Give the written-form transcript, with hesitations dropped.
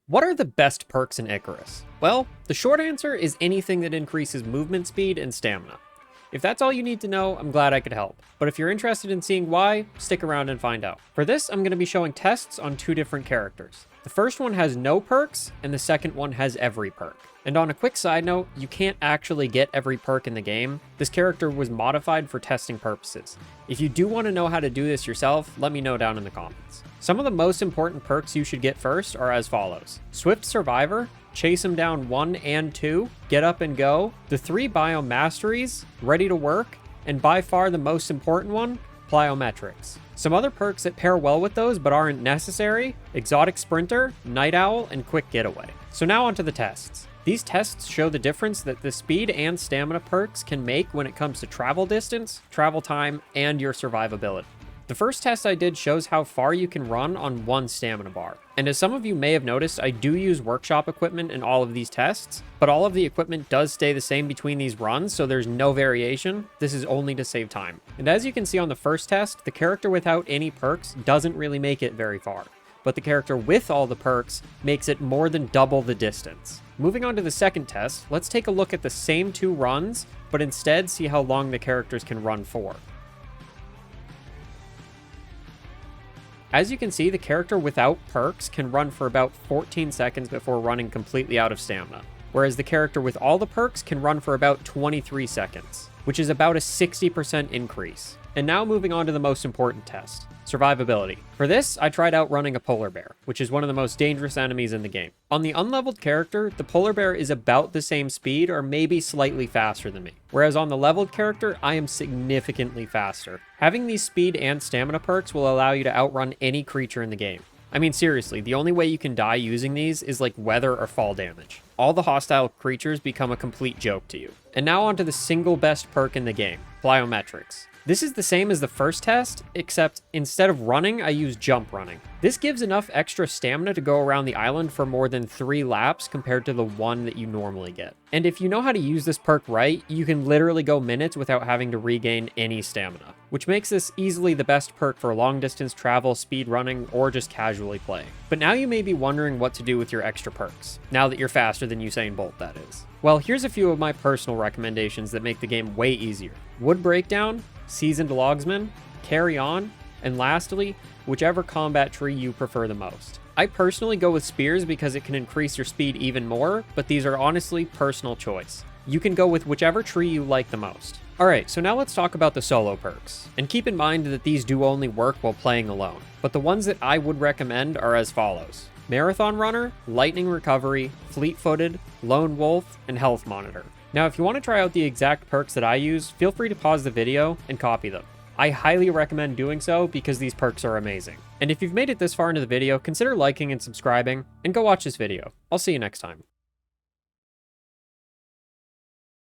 What are the best perks in Icarus? Well, the short answer is anything that increases movement speed and stamina. If that's all you need to know, I'm glad I could help. But if you're interested in seeing why, stick around and find out. For this, I'm going to be showing tests on two different characters. The first one has no perks, and the second one has every perk. And on a quick side note, you can't actually get every perk in the game. This character was modified for testing purposes. If you do want to know how to do this yourself, let me know down in the comments. Some of the most important perks you should get first are as follows. Swift Survivor, Chase him down 1 and 2, Get Up and Go, the 3 Biome Masteries, Ready to Work, and by far the most important one, Plyometrics. Some other perks that pair well with those but aren't necessary, Exotic Sprinter, Night Owl, and Quick Getaway. So now onto the tests. These tests show the difference that the speed and stamina perks can make when it comes to travel distance, travel time, and your survivability. The first test I did shows how far you can run on one stamina bar. And as some of you may have noticed, I do use workshop equipment in all of these tests, but all of the equipment does stay the same between these runs, so there's no variation. This is only to save time. And as you can see on the first test, the character without any perks doesn't really make it very far, but the character with all the perks makes it more than double the distance. Moving on to the second test, let's take a look at the same 2 runs, but instead see how long the characters can run for. As you can see, the character without perks can run for about 14 seconds before running completely out of stamina, whereas the character with all the perks can run for about 23 seconds, which is about a 60% increase. And now moving on to the most important test, survivability. For this, I tried out running a polar bear, which is one of the most dangerous enemies in the game. On the unleveled character, the polar bear is about the same speed or maybe slightly faster than me, whereas on the leveled character, I am significantly faster. Having these speed and stamina perks will allow you to outrun any creature in the game. I mean, seriously, the only way you can die using these is like weather or fall damage. All the hostile creatures become a complete joke to you. And now onto the single best perk in the game, Plyometrics. This is the same as the first test, except instead of running, I use jump running. This gives enough extra stamina to go around the island for more than 3 laps compared to the 1 that you normally get. And if you know how to use this perk right, you can literally go minutes without having to regain any stamina, which makes this easily the best perk for long distance travel, speed running, or just casually playing. But now you may be wondering what to do with your extra perks, now that you're faster than Usain Bolt, that is. Well, here's a few of my personal recommendations that make the game way easier. Wood Breakdown, Seasoned Logsman, Carry On, and lastly, whichever combat tree you prefer the most. I personally go with Spears because it can increase your speed even more, but these are honestly personal choice. You can go with whichever tree you like the most. Alright, so now let's talk about the solo perks. And keep in mind that these do only work while playing alone, but the ones that I would recommend are as follows. Marathon Runner, Lightning Recovery, Fleet-Footed, Lone Wolf, and Health Monitor. Now, if you want to try out the exact perks that I use, feel free to pause the video and copy them. I highly recommend doing so because these perks are amazing. And if you've made it this far into the video, consider liking and subscribing, and go watch this video. I'll see you next time.